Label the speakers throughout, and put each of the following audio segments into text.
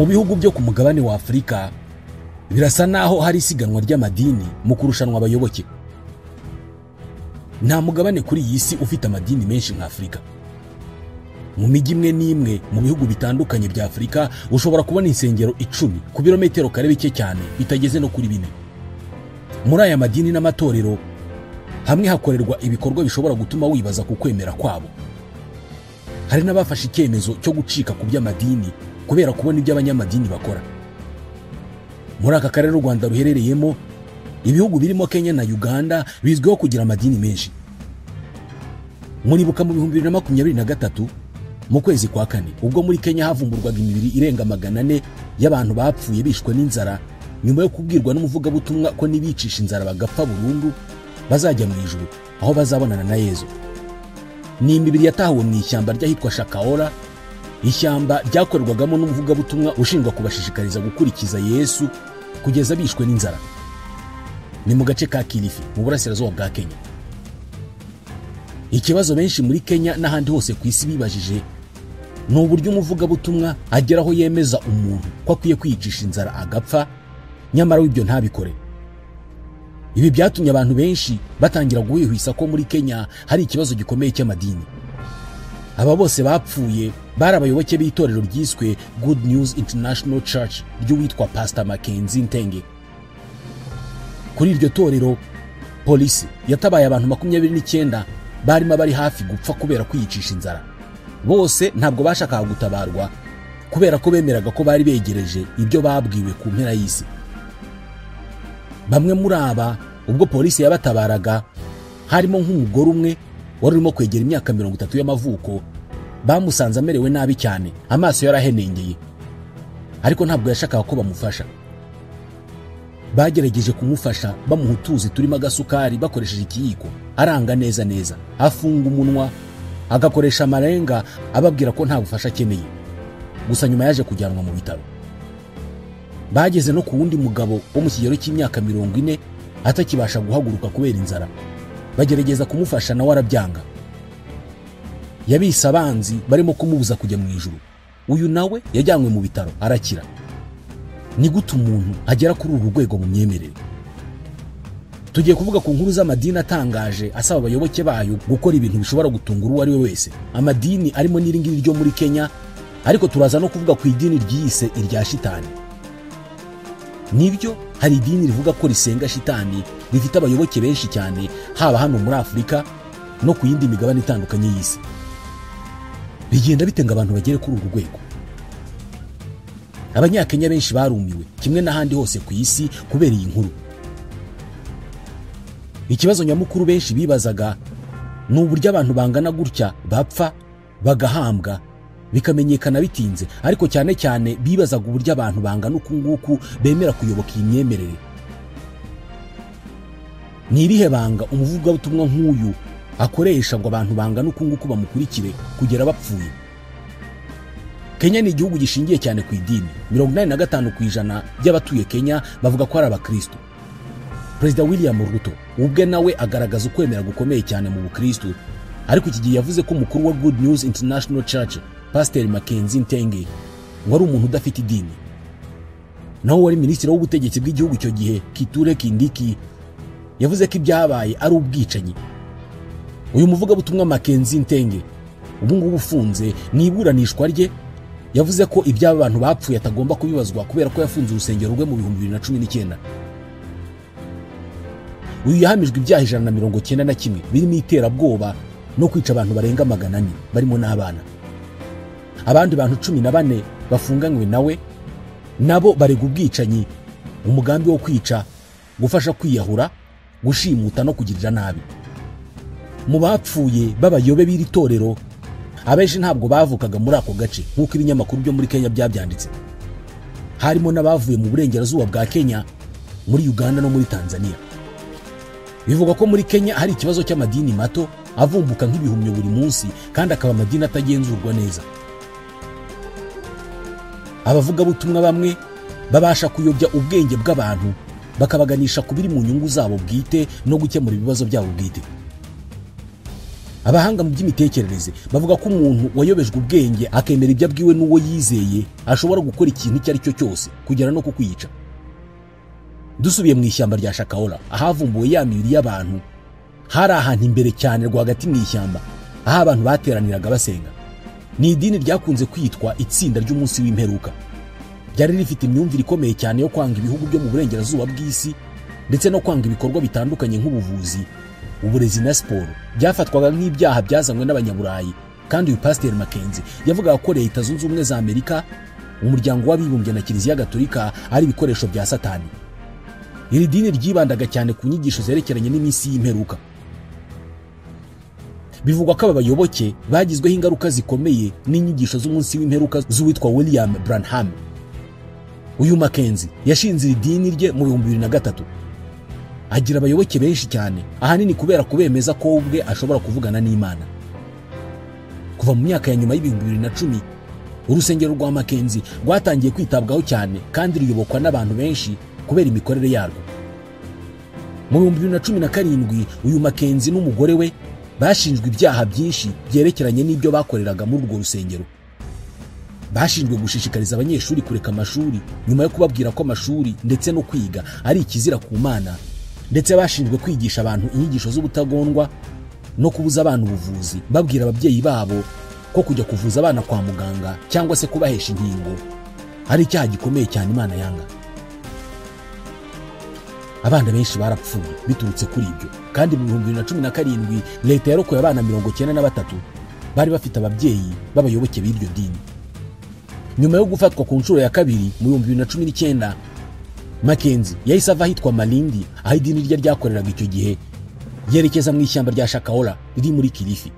Speaker 1: mu bihugu byo ku mugabane wa Afurika birasa naho hari isiganwa ry'amadini mu kurushanwa abayoboke. Nta mugabane kuri iyi si ufite amadini menshi nka Afurika. Mu mijyi imwe n'imwe mu bihugu bitandukanye bya Afurika ushobora kubona insengero 10 ku birometero kare bike cyane bitageze no kuri 4. Muri aya madini n'amatorero hamwe hakorerwa ibikorwa bishobora gutuma wibaza ku kwemera kwabo. Hari n'abafashe icyemezo cyo gucika ku by'amadini kubera kubona ibyo abanyamadini bakora. Muri aka karere u Rwanda ruherereyemo, ibihugu birimo Kenya na Uganda bizwiho kugira amadini menshi. Muribuka mu 2023 mu kwezi kwa kane ubwo muri Kenya havumburwaga imibiri irenga 400 y'abantu bapfuye bishwe n'inzara nyuma yo kubwirwa n'umuvugabutumwa ko nibicisha inzara bagapfa burundu bazajya mu ijuru aho bazabonana na Yezu. Ni imibiri yatahuwe mu ishyamba ry'ahitwa Shakaora, ishyamba ryakorerwagamo n'umuvugabutumwa ushinjwa kubashishikariza gukurikiza Yesu kugeza bishwe n'inzara. Ni mu gace ka Kilifi mu burasirazuba bwa Kenya. Ikibazo benshi muri Kenya n'ahandi hose ku isi bibajije ni uburyo umuvugabutumwa ageraho yemeza umuntu ko akwiye kwicisha inzara agapfa nyamara w'ibyo ntabikore. Ibi byatumye abantu benshi batangira guhwihwisa ko muri Kenya hari ikibazo gikomeye cy'amadini. Aba bose bapfuye bari abayoboke b'itorero ryiswe Good News International Church ry'uwitwa Pastor Mackenzie Ntenge. Kuri iryo torero polisi yatabaye abantu 29 barimo bari hafi gupfa kubera kwiyicisha inzara. Bose ntabwo bashakaga gutabarwa kubera ko bemeraga ko bari begereje ibyo babwiwe ku mpera y'isi. Bamwe muri aba ubwo polisi yabatabaraga harimo nk'umugore umwe wari urimo kwegera imyaka 30 y'amavuko, bamusanze amerewe nabi cyane, amaso yarahenengeye, ariko ntabwo yashakaga ko bamufasha. Bagerageje kumufasha bamuha utuzi turimo agasukari bakoresheje ikiyiko, aranga neza neza, afunga umunwa agakoresha amarenga ababwira ko nta bufasha akeneye. Gusa nyuma yaje kujyanwa mu bitaro. Bageze no ku wundi mugabo wo mu kigero cy'imyaka 40 atakibasha guhaguruka kubera inzara, bagerageza kumufasha nawe arabyanga. Yabise abanzi barimo kumubuza kujya mu ijuru. Uyu nawe yajyanywe mu bitaro arakira. Ni gute umuntu agera kuri uru rwego mu myemerere? Tugiye kuvuga ku nkuru z'amadini atangaje asaba abayoboke bayo gukora ibintu bishobora gutungura uwo ari we wese. Amadini arimo n'iringiri ryo muri Kenya, ariko turaza no kuvuga ku idini ryise irya shitani. Nibyo hari idini rivuga ko risenga shitani rifite abayoboke benshi cyane haba hano muri Afurika no ku yindi migabane itandukanye y'isi. Bigenda bitenga abantu bagere kuri uru rwego. Abanyakenya benshi barumiwe kimwe n'ahandi hose ku isi kubera iyi nkuru. Ikibazo nyamukuru benshi bibazaga ni uburyo abantu bangana gutya bapfa bagahambwa bikamenyekana bitinze, ariko cyane cyane bibazaga uburyo abantu bangana uku nguku bemera kuyoboka iyi myemerere. Ni irihe banga umuvugabutumwa nk'uyu akoresha ngo abantu bangana uku nguku bamukurikire kugera bapfuye? Kenya ni igihugu gishingiye cyane ku idini. 85% by'abatuye Kenya bavuga ko ari abakristo. Perezida William Ruto ubwe nawe agaragaza ukwemera gukomeye cyane mu bukristo, ariko iki gihe yavuze ko umukuru wa Good News International Church Pastor Mackenzie Ntenge wari umuntu udafite idini. Naho wari minisitiri w'ubutegetsi bw'igihugu icyo gihe Kithure Kindiki yavuze ko ibyabaye ari ubwicanyi. Uyu muvugabutumwa Mackenzie Ntenge ubu ngubu ufunze niburanishwa rye yavuze ko iby'aba bantu bapfuye atagomba kubibazwa kubera ko yafunze urusengero rwe mu 2019. Uyu yahamijwe ibyaha 191 birimo iterabwoba no kwica abantu barenga 400 barimo n'abana. Abandi bantu 14 bafunganywe nawe nabo barega ubwicanyi, umugambi wo kwica, gufasha kwiyahura, gushimuta no kugirira nabi. Mu bapfuye b'abayobe b'iri torero abenshi ntabwo bavukaga muri ako gace nk'uko ibinyamakuru byo muri Kenya byabyanditse. Harimo n'abavuye mu burengerazuba bwa Kenya, muri Uganda no muri Tanzania. Bivuga ko muri Kenya hari ikibazo cy'amadini mato avumbuka nk'ibihumyo buri munsi kandi akaba amadini atagenzurwa neza. Abavugabutumwa bamwe babasha kuyobya ubwenge bw'abantu bakabaganisha kubiri mu nyungu zabo bwite no gukemura ibibazo byabo bwite. Abahanga mu by'imitekerereze bavuga ko umuntu wayobejwe ubwenge akemera ibyo abwiwe n'uwo yizeye ashobora gukora ikintu icyo ari cyo cyose kugera no kukwica. Dusubiye mu ishyamba rya Shakahola ahavumbuwe ya mibiri y'abantu, hari ahantu imbere cyane rwagati mu ishyamba aho abantu bateraniraga basenga. Ni idini ryakunze kwitwa itsinda ry'umunsi w'imperuka. Ryari rifite imyumvire ikomeye cyane yo kwanga ibihugu byo mu burengerazuba bw'isi ndetse no kwanga ibikorwa bitandukanye nk'ubuvuzi, uburezi na siporo byafatwaga nk'ibyaha byazanywe n'abanyaburayi. Kandi uyu Pasiteri Mackenzie yavugaga ko Leta Zunze Ubumwe za Amerika, umuryango w'abibumbye na Kiliziya Gatolika ari ibikoresho bya Satani. Iri dini ryibandaga cyane ku nyigisho zerekeranye n'iminsi y'imperuka. Bivugwa ko aba bayoboke bagizweho ingaruka zikomeye n'inyigisho z'umunsi w'imperuka z'uwitwa William Branham. Uyu Mackenzie yashinze iri dini rye mu 2003. Agira abayoboke benshi cyane, ahanini kubera kubemeza ko ubwe ashobora kuvugana n'Imana. Kuva mu myaka ya nyuma y'2010, urusengero rwa Mackenzie rwatangiye kwitabwaho cyane kandi ruyobokwa n'abantu benshi kubera imikorere yarwo. Mu 2017 uyu Mackenzie n'umugore we bashinjwe ibyaha byinshi byerekeranye n'ibyo bakoreraga muri urwo rusengero. Bashinjwe gushishikariza abanyeshuri kureka amashuri nyuma yo kubabwira ko amashuri ndetse no kwiga ari ikizira ku Mana, ndetse bashinjwe kwigisha abantu inyigisho z'ubutagondwa no kubuza abana ubuvuzi, babwira ababyeyi babo ko kujya kuvuza abana kwa muganga cyangwa se kubahesha inkingo ari icyaha gikomeye cyane Imana yanga. Abana benshi barapfuye biturutse kuri ibyo, kandi mu 2017 leta yarokoye abana 93 bari bafite ababyeyi b'abayoboke b'iryo dini. Nyuma yo gufatwa ku nshuro ya kabiri mu 2019, Mackenzie yahise ava ahitwa Malindi aho idini rye ryakoreraga icyo gihe, yerekeza mu ishyamba rya Shakahola riri muri Kilifi.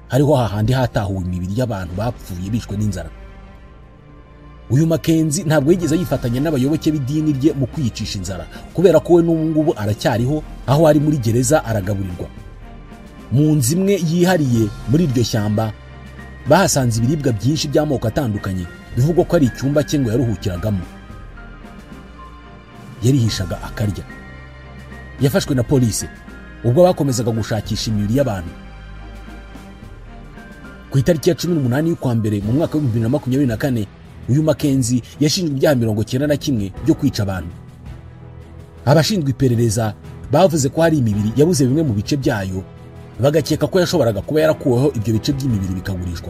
Speaker 1: Hariho hahandi hatahuwe imibiri y'abantu bapfuye bishwe n'inzara. Uyu Mackenzie ntabwo yigeze yifatanya n'abayoboke b'idini rye mu kwiyicisha inzara, kubera ko we n'ubu ngubu aracyariho aho ari muri gereza aragaburirwa. Mu nzu imwe yihariye muri iryo shyamba bahasanze ibiribwa byinshi by'amoko atandukanye, bivugwa ko ari icyumba cye ngo yaruhukiragamo. Yarihishaga akarya. Yafashwe na polisi ubwo bakomezaga gushakisha imibiri y'abantu. Ku itariki ya 18 y'ukwa mbere mu mwaka wa 2024, uyu Mackenzie yashinjwe ibyaha 91 byo kwica abantu. Abashinzwe iperereza bavuze ko hari imibiri yabuze bimwe mu bice byayo, bagakeka ko yashoboraga kuba yarakuweho ibyo bice by'imibiri bikagurishwa.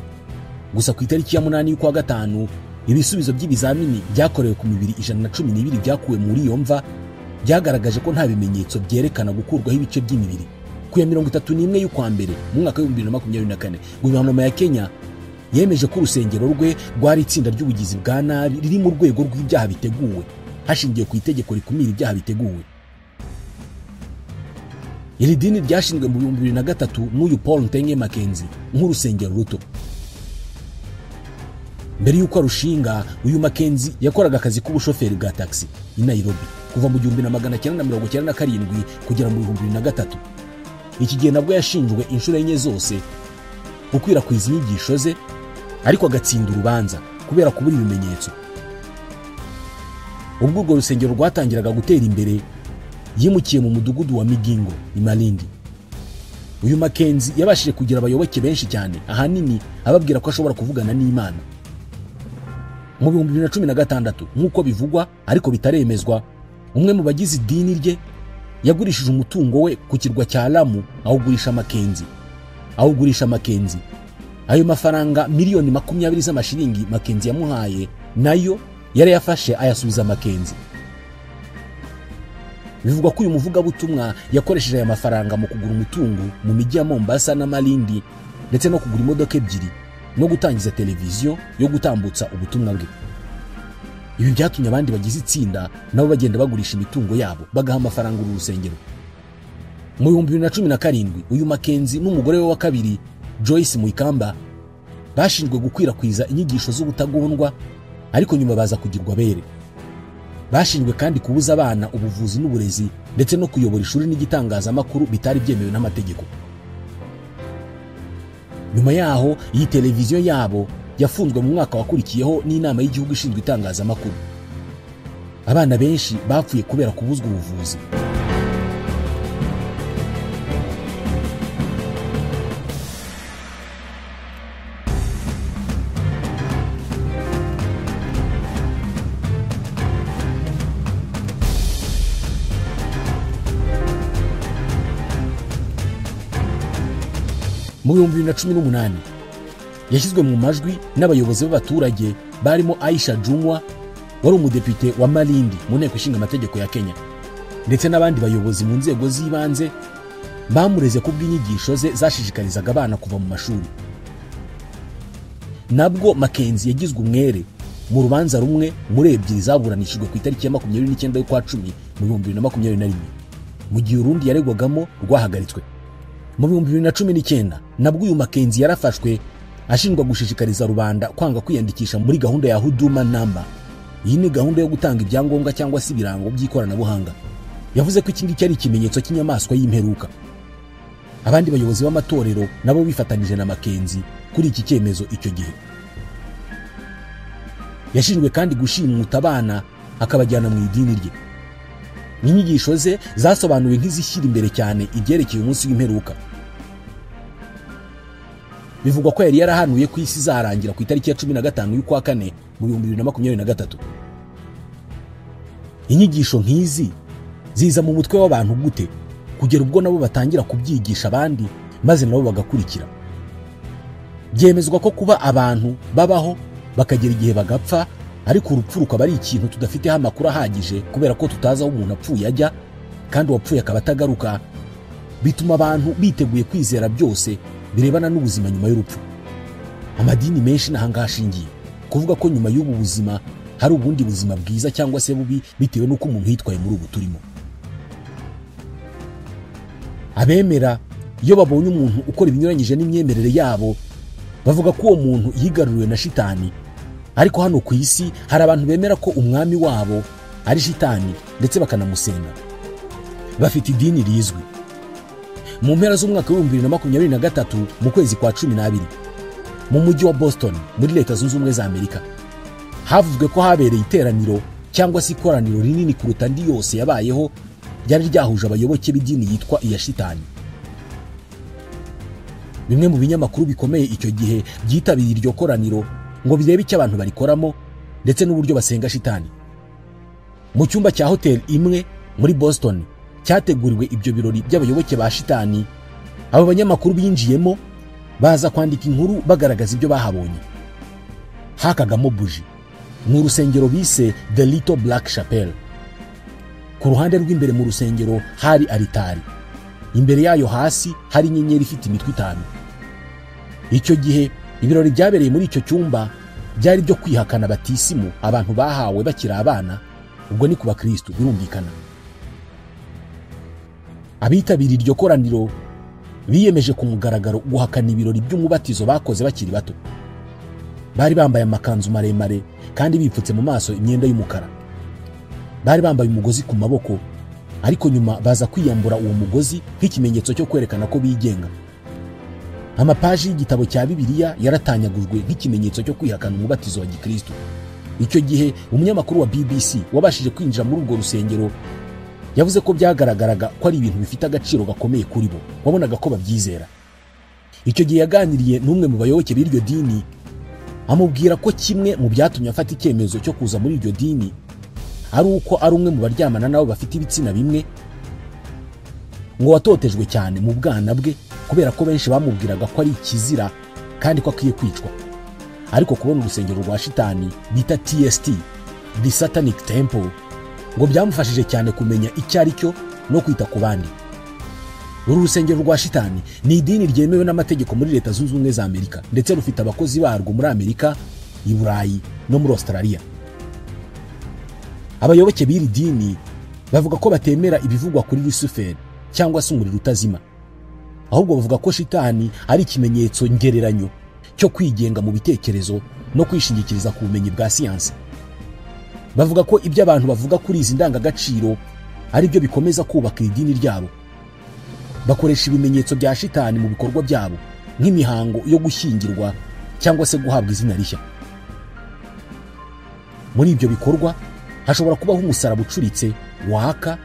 Speaker 1: Gusa ku itariki ya 8 y'ukwa gatanu, ibisubizo by'ibizamini byakorewe ku mibiri 112 byakuwe muri iyo mva byagaragaje ko nta bimenyetso byerekana gukurwaho ibice by'imibiri. Ku ya 31 y'ukwa mbere mu mwaka wa 2024, guverinoma ya Kenya yemeje ko urusengero rwe rwari itsinda ry'ubugizi bwa nabi riri mu rwego rw'ibyaha biteguwe, hashingiye ku itegeko rikumira ibyaha biteguwe. Iri dini ryashinzwe mu 2003 n'uyu Paul Ntenge Mackenzie nk'urusengero ruto. Mbere y'uko arushinga, uyu Mackenzie yakoraga akazi k'ubushoferi bwa taxi i Nairobi kuva mu 1997 kugera mu 2003. Iki gihe nabwo yashinjwe inshuro enye zose gukwirakwiza inyigisho ze, ariko agatsinda urubanza kubera kubura ibimenyetso. Ubwo urwo rusengero rwatangiraga gutera imbere, yimukiye mu mudugudu wa Migingo i Malindi. Uyu Mackenzie yabashije kugira abayoboke benshi cyane, ahanini ababwira ko ashobora kuvugana n'Imana. Mu 2016 nk'uko bivugwa ariko bitaremezwa, umwe mu bagize idini rye yagurishije umutungo we ku kirwa cya Lamu awugurisha Mackenzie. Ayo mafaranga miliyoni 20 z'amashiringi Mackenzie yamuhaye nayo yari yafashe ayasubiza Mackenzie. Bivugwa ko uyu muvugabutumwa yakoresheje aya mafaranga mu kugura umutungo mu mijyi ya Mombasa na Malindi, ndetse no kugura imodoka ebyiri no gutangiza televiziyo yo gutambutsa ubutumwa bwe. Ibi byatumye abandi bagize itsinda nabo bagenda bagurisha imitungo yabo bagaha amafaranga uru rusengero. Mu 2017 uyu Mackenzie n'umugore we wa kabiri Joyce Muikamba bashinzwe gukwirakwiza inyigisho z'ubutagondwa, ariko nyuma baza kugirwa bere. Bashinzwe kandi kubuza abana ubuvuzi n'uburezi ndetse no kuyobora ishuri n'igitangazamakuru bitari byemewe n'amategeko. Nyuma yaho iyi televiziyo yabo yafunzwe mu mwaka wakurikiyeho n'inama y'igihugu ishinzwe itangazamakuru. Abana benshi bapfuye kubera kubuzwa ubuvuzi. mu 2018 yashyizwe mu majwi n'abayobozi b'abaturage barimo Aisha Jumwa wari umudepite wa Malindi mu nteko ishinga amategeko ya Kenya, ndetse n'abandi bayobozi mu nzego z'ibanze bamureze kubw'inyigisho ze zashishikarizaga abana kuva mu mashuri. Nabwo Mackenzie yagizwe umwere mu rubanza rumwe muri ebyiri zaburanishijwe ku itariki ya 29 y'ukwa 10 mu 2021, mu gihe urundi yaregwagamo rwahagaritswe. Mu 2019 nabwo uyu Mackenzie yarafashwe ashinjwa gushishikariza rubanda kwanga kwiyandikisha muri gahunda ya Huduma Number. Iyi ni gahunda yo gutanga ibyangombwa cyangwa se ibirango by'ikoranabuhanga. Yavuze ko iki ngiki ari ikimenyetso cy'inyamaswa y'imperuka. Abandi bayobozi b'amatorero nabo bifatanije na Mackenzie kuri iki cyemezo icyo gihe. Yashinjwe kandi gushimuta abana akabajyana mu idini rye. Inyigisho ze zasobanuwe nk'izishyira imbere cyane ibyerekeye umunsi w'imperuka. Bivugwa ko yari yarahanuye ko isi izarangira ku itariki ya 15 y'ukwa 4 mu 2023. Inyigisho nk'izi ziza mu mutwe w'abantu gute kugera ubwo nabo batangira kubyigisha abandi maze nabo bagakurikira? Byemezwa ko kuba abantu babaho bakagera igihe bagapfa, ariko urupfu rukaba ari ikintu tudafiteho amakuru ahagije kubera ko tutazi aho umuntu apfuye ajya kandi uwapfuye akaba atagaruka, bituma abantu biteguye kwizera byose birebana n'ubuzima nyuma y'urupfu. Amadini menshi n'ahangaha ashingiye kuvuga ko nyuma y'ubu buzima hari ubundi buzima bwiza cyangwa se bubi bitewe n'uko umuntu yitwaye muri ubu turimo. Abemera iyo babonye umuntu ukora ibinyuranyije n'imyemerere yabo bavuga ko uwo muntu yigaruriwe na shitani, ariko hano ku isi hari abantu bemera ko umwami wabo ari shitani ndetse bakanamusenga. Bafite idini rizwi. Mu mpera z'umwaka wa 2023 mu kwezi kwa 12 mu mujyi wa Boston muri Leta Zunze Ubumwe za Amerika havuzwe ko habereye iteraniro cyangwa se ikoraniro rinini kuruta andi yose yabayeho ryari ryahuje abayoboke b'idini yitwa iya shitani. Bimwe mu binyamakuru bikomeye icyo gihe byitabiriye iryo koraniro ngo birebe icyo abantu barikoramo ndetse n'uburyo basenga shitani. Mu cyumba cya hotel imwe muri Boston cyateguriwe ibyo birori by'abayoboke ba shitani, abo banyamakuru binjiyemo baza kwandika inkuru bagaragaza ibyo bahabonye. Hakagamo buji mu rusengero bise The Little Black Chapel. Ku ruhande rw'imbere mu rusengero hari alitari, imbere yayo hasi hari inyenyeri ifite imitwe 5. Icyo gihe ibirori byabereye muri icyo cyumba byari byo kwihakana batisimu abantu bahawe bakira abana, ubwo ni ku bakristo birumvikana. Abitabiriye iryo koraniro biyemeje ku mugaragaro guhakana ibirori by'umubatizo bakoze bakiri bato. Bari bambaye amakanzu maremare kandi bipfutse mu maso imyenda y'umukara. Bari bambaye umugozi ku maboko, ariko nyuma baza kwiyambura uwo mugozi nk'ikimenyetso cyo kwerekana ko bigenga. Amapaji y'igitabo cya Bibiliya yaratanyagujwe nk'ikimenyetso cyo kwihakana umubatizo wa Gikristo. Icyo gihe umunyamakuru wa BBC wabashije kwinjira muri urwo rusengero yavuze ko byagaragaraga ko ari ibintu bifite agaciro gakomeye kuri bo, wabonaga ko babyizera. Icyo gihe yaganiriye n'umwe mu bayoboke b'iryo dini amubwira ko kimwe mu byatumye afata icyemezo cyo kuza muri iryo dini ari uko ari umwe mu baryamana nabo bafite ibitsina bimwe, ngo watotejwe cyane mu bwana bwe kubera ko benshi bamubwiraga ko ari ikizira kandi ko akwiye kwicwa. Ariko kubona urusengero rwa shitani bita TST, The Satanic Temple, ngo byamufashije cyane kumenya icyo ari cyo no kwita ku bandi. Uru rusengero rwa shitani ni idini ryemewe n'amategeko muri Leta Zunze Ubumwe za Amerika, ndetse rufite abakozi barwo muri Amerika, i Burayi no muri Australia. Abayoboke b'iri dini bavuga ko batemera ibivugwa kuri Lucifer cyangwa se umuriro utazima, ahubwo bavuga ko shitani ari ikimenyetso ngereranyo cyo kwigenga mu bitekerezo no kwishingikiriza ku bumenyi bwa siyansi. Bavuga ko ibyo abantu bavuga kuri izi ndangagaciro ari byo bikomeza kubaka idini ryabo. Bakoresha ibimenyetso bya shitani mu bikorwa byabo nk'imihango yo gushyingirwa cyangwa se guhabwa izina rishya. Muri ibyo bikorwa hashobora kubaho umusaraba ucuritse waka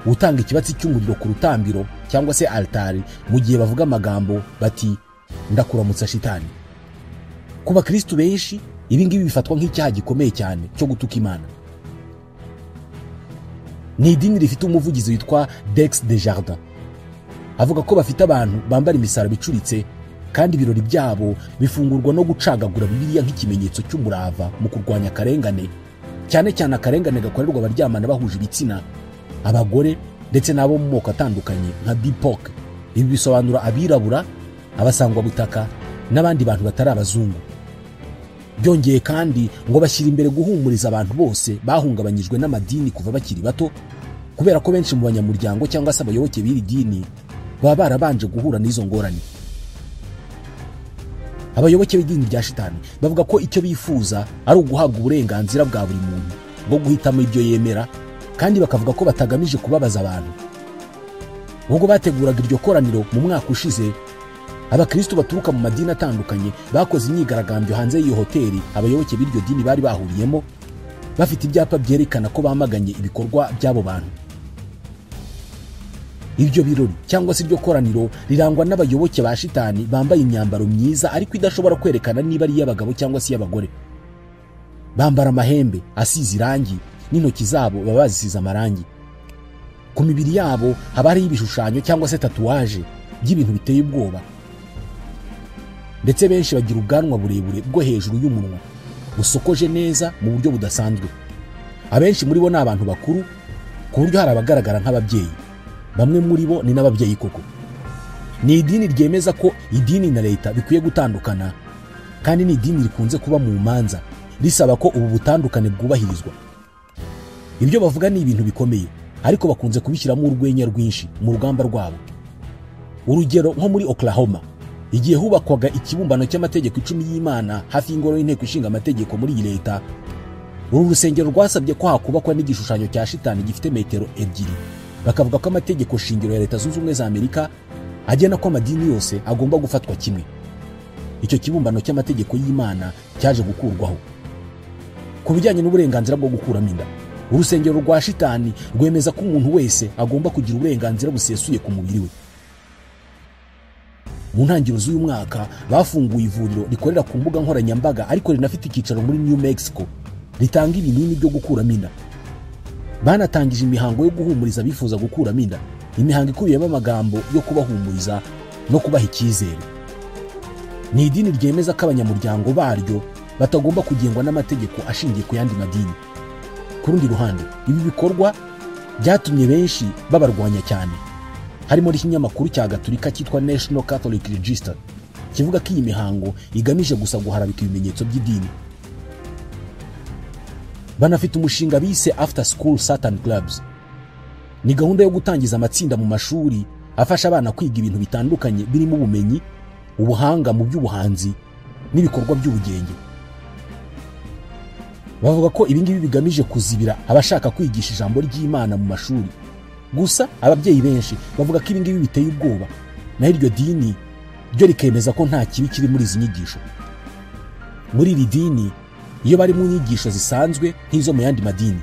Speaker 1: utanga ikibatsi cy'umuriro ku rutambiro cyangwa se altari, mu gihe bavuga amagambo bati ndakuramutsa shitani. Ku bakristo benshi ibi ngibi bifatwa nk'icyaha gikomeye cyane cyo gutuka Imana. Ni idini rifite umuvugizi witwa Dex Desjardins. Avuga ko bafite abantu bambara imisaraba icuritse kandi ibirori byabo bifungurwa no gucagagura Bibiliya nk'ikimenyetso cy'umurava mu kurwanya akarengane, cyane cyane akarengane gakorerwa abaryamana bahuje ibitsina, abagore ndetse n'abo mu moko atandukanye nka BIPOC. Ibi bisobanura abirabura, abasangwabutaka n'abandi bantu batari abazungu. Byongeye kandi ngo bashyira imbere guhumuriza abantu bose bahungabanyijwe n'amadini kuva bakiri bato, kubera ko benshi mu banyamuryango cyangwa se abayoboke b'iri dini baba barabanje guhura n'izo ngorane. Abayoboke b'idini rya shitani bavuga ko icyo bifuza ari uguhabwa uburenganzira bwa buri muntu bwo guhitamo ibyo yemera, kandi bakavuga ko batagamije kubabaza abantu. Ubwo bateguraga iryo koraniro mu mwaka ushize, abakristo baturuka mu madini atandukanye bakoze imyigaragambyo hanze y'iyo hoteli abayoboke b'iryo dini bari bahuriyemo, bafite ibyapa byerekana ko bamaganye ibikorwa by'abo bantu. Ibyo birori cyangwa se iryo koraniro rirangwa n'abayoboke ba shitani bambaye imyambaro myiza ariko idashobora kwerekana niba ari iy'abagabo cyangwa se iy'abagore. Bambara amahembe asize irangi, n'intoki zabo baba bazisize amarangi. Ku mibiri yabo haba hariho ibishushanyo cyangwa se tatuwaje by'ibintu biteye ubwoba, ndetse benshi bagira ubwanwa burebure bwo hejuru y'umunwa busokoje neza mu buryo budasanzwe. Abenshi muri bo ni abantu bakuru, ku buryo hari abagaragara nk'ababyeyi. Bamwe muri bo ni n'ababyeyi koko. Ni idini ryemeza ko idini na leta bikwiye gutandukana, kandi ni idini rikunze kuba mu manza risaba ko ubu butandukane bwubahirizwa. Ibyo bavuga ni ibintu bikomeye, ariko bakunze kubishyiramo urwenya rwinshi mu rugamba rwabo. Urugero nko muri Oklahoma, igihe hubakwaga ikibumbano cy'amategeko 10 y'Imana hafi y'ingoro y'inteko ishinga amategeko muri iyi leta, uru rusengero rwasabye ko hakubakwa n'igishushanyo cya shitani gifite metero 2. Bakavuga ko amategeko shingiro ya Leta Zunze Ubumwe za Amerika agena ko amadini yose agomba gufatwa kimwe. Icyo kibumbano cy'amategeko y'Imana cyaje gukurwaho. Ku bijyanye n'uburenganzira bwo gukuramo inda, urusengero rwa shitani rwemeza ko umuntu wese agomba kugira uburenganzira busesuye ku mubiri we. Mu ntangiriro z'uyu mwaka bafunguye ivuriro rikorera ku mbuga nkoranyambaga ariko rinafite icyicaro muri New Mexico ritanga ibinini byo gukuramo inda. Banatangije imihango yo guhumuriza abifuza gukuramo inda, imihango ikubiyemo amagambo yo kubahumuriza no kubaha icyizere. Ni idini ryemeza ko abanyamuryango baryo batagomba kugengwa n'amategeko ashingiye ku yandi madini. Ku rundi ruhande, ibi bikorwa byatumye benshi babarwanya cyane. Harimo n'ikinyamakuru cya Gatolika cyitwa National Catholic Register kivuga ko iyi mihango igamije gusa guharabika ibimenyetso by'idini. Banafite umushinga bise After School Satan Clubs. Ni gahunda yo gutangiza amatsinda mu mashuri afasha abana kwiga ibintu bitandukanye birimo ubumenyi, ubuhanga mu by'ubuhanzi n'ibikorwa by'ubugenge. Bavuga ko ibingibi bigamije kuzibira abashaka kwigisha ijambo ry'Imana mu mashuri. Gusa ababyeyi benshi bavuga ko ibingibi biteye ubwoba, naho iryo dini ryo rikemeza ko nta kibi kiri muri izi nyigisho. Muri iri dini, iyo bari mu nyigisho zisanzwe nk'izo mu yandi madini,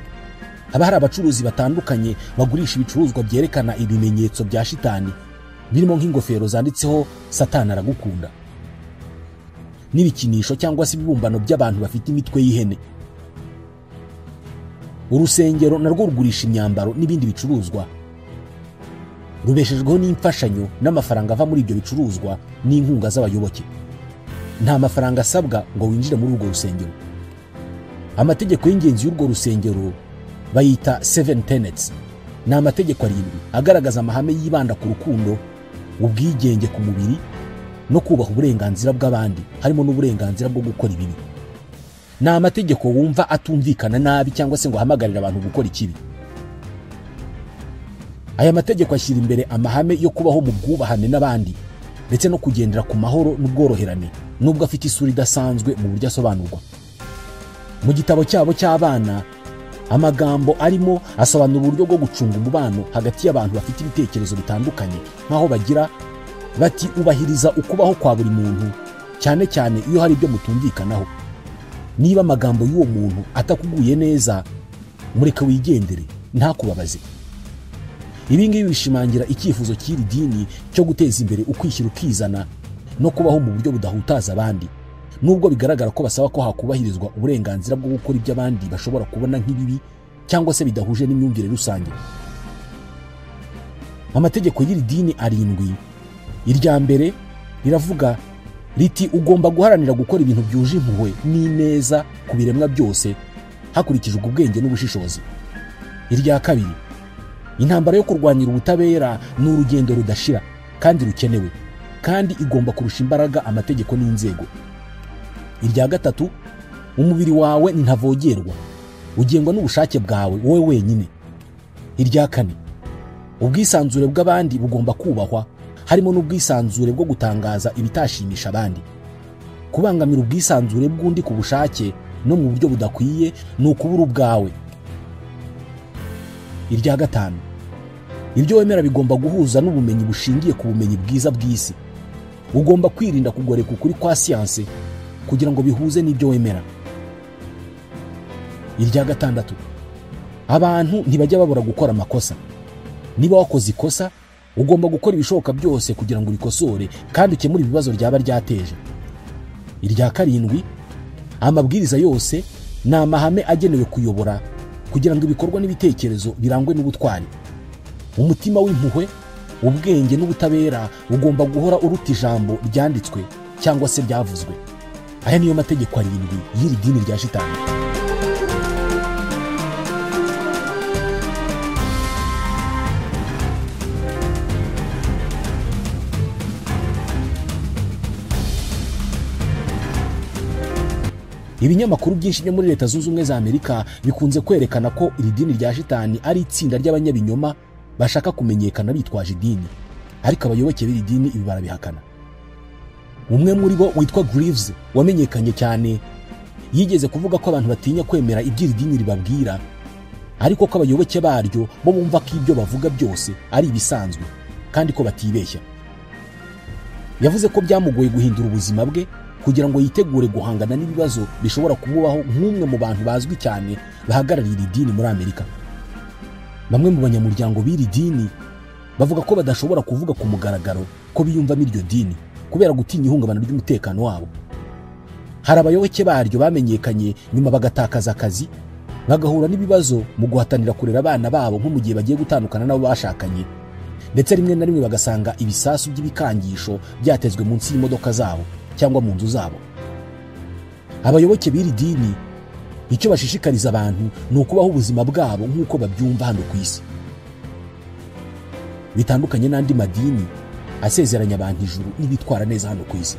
Speaker 1: haba hari abacuruzi batandukanye bagurisha ibicuruzwa byerekana ibimenyetso bya shitani, birimo nk'ingofero zanditseho Satani aragukunda, n'ibikinisho cyangwa se ibibumbano by'abantu bafite imitwe y'ihene. Urusengero narwo rugurisha imyambaro n'ibindi bicuruzwa. Rubeshejweho n'imfashanyo n'amafaranga ava muri ibyo bicuruzwa n'inkunga z'abayoboke. Nta mafaranga asabwa ngo winjire muri urwo rusengero. Amategeko y'ingenzi y'urwo rusengero bayita 7 tenets. Ni amategeko 7 agaragaza amahame yibanda ku rukundo, ubwigenge ku mubiri no kubaha uburenganzira bw'abandi, harimo n'uburenganzira bwo gukora ibibi. Ni amategeko wumva atumvikana nabi cyangwa se ngo ahamagarire abantu gukora ikibi. Aya mategeko ashyira imbere amahame yo kubaho mu bwubahane n'abandi ndetse no kugendera ku mahoro n'ubworoherane, nubwo afite isura idasanzwe mu buryo asobanurwa. Mu gitabo cyabo cy'abana, amagambo arimo asobanura uburyo bwo gucunga umubano hagati y'abantu bafite ibitekerezo bitandukanye, nk'aho bagira bati ubahiriza ukubaho kwa buri muntu, cyane cyane iyo hari ibyo mutumvikanaho. Niba amagambo y'uwo muntu atakuguye neza, mureke wigendere, ntakubabaze. Ibi ngibi bishimangira icyifuzo cy'iri dini cyo guteza imbere ukwishyira ukizana no kubaho mu buryo budahutaza abandi, nubwo bigaragara ko basaba ko hakubahirizwa uburenganzira bwo gukora ibyo abandi bashobora kubona nk'ibibi cyangwa se bidahuje n'imyumvire rusange. Amategeko y'iri dini 7, irya mbere riravuga riti ugomba guharanira gukora ibintu byuje impuhwe n'ineza ku biremwa byose hakurikijwe ubwenge n'ubushishozi. Irya kabiri, intambara yo kurwanyira ubutabera ni urugendo rudashira kandi rukenewe, kandi igomba kurusha imbaraga amategeko n'inzego. Irya gatatu, umubiri wawe ni ntavogerwa, ugengwa n'ubushake bwawe wowe wenyine. Irya kane, ubwisanzure bw'abandi bugomba kubahwa, harimo n'ubwisanzure bwo gutangaza ibitashimisha abandi. Kubangamira ubwisanzure bw'undi ku bushake no mu buryo budakwiye ni ukubura ubwawe. Irya gatanu, ibyo wemera bigomba guhuza n'ubumenyi bushingiye ku bumenyi bwiza bw'isi. Ugomba kwirinda kugoreka ukuri kwa siyanse kugira ngo bihuze n'ibyo wemera. Irya gatandatu, abantu ntibajya babura gukora amakosa. Niba wakoze ikosa, ugomba gukora ibishoboka byose kugira ngo urikosore kandi ukemure ibibazo ryaba ryateje. Irya karindwi, amabwiriza yose ni amahame agenewe kuyobora kugira ngo ibikorwa n'ibitekerezo birangwe n'ubutwari. Umutima w'impuhwe, ubwenge n'ubutabera ugomba guhora uruta ijambo ryanditswe cyangwa se ryavuzwe. Aya niyo mategeko 7 y'iri dini rya shitani. Ibinyamakuru byinshi byo muri Leta Zunze Ubumwe za Amerika bikunze kwerekana ko iri dini rya shitani ari itsinda ry'abanyabinyoma bashaka kumenyekana bitwaje idini, ariko abayoboke b'iri dini ibi barabihakana. Umwe muri bo witwa Greaves wamenyekanye cyane yigeze kuvuga ko abantu batinya kwemera iby'iri dini ribabwira, ariko ko abayoboke baryo bo bumva ko ibyo bavuga byose ari ibisanzwe kandi ko batibeshya. Yavuze ko byamugoye guhindura ubuzima bwe kugira ngo yitegure guhangana n'ibibazo bishobora kumubaho nk'umwe mu bantu bazwi cyane bahagarariye iri dini muri Amerika. Bamwe mu banyamuryango b'iri dini bavuga ko badashobora kuvuga ku mugaragaro ko biyumvamo iryo dini kubera gutinya ihungabana ry'umutekano wabo. Hari abayoboke baryo bamenyekanye nyuma bagatakaza akazi, bagahura n'ibibazo mu guhatanira kurera abana babo nko mu gihe bagiye gutandukana nabo bashakanye, ndetse rimwe na rimwe bagasanga ibisasu by'ibikangisho byatezwe munsi y'imodoka zabo cyangwa mu nzu zabo. Abayoboke b'iri dini icyo bashishikariza abantu ni ukubaho ubuzima bwabo nk'uko babyumva hano ku isi. Bitandukanye n'andi madini asezeranya abantu ijuru n'ibitwara neza hano ku isi.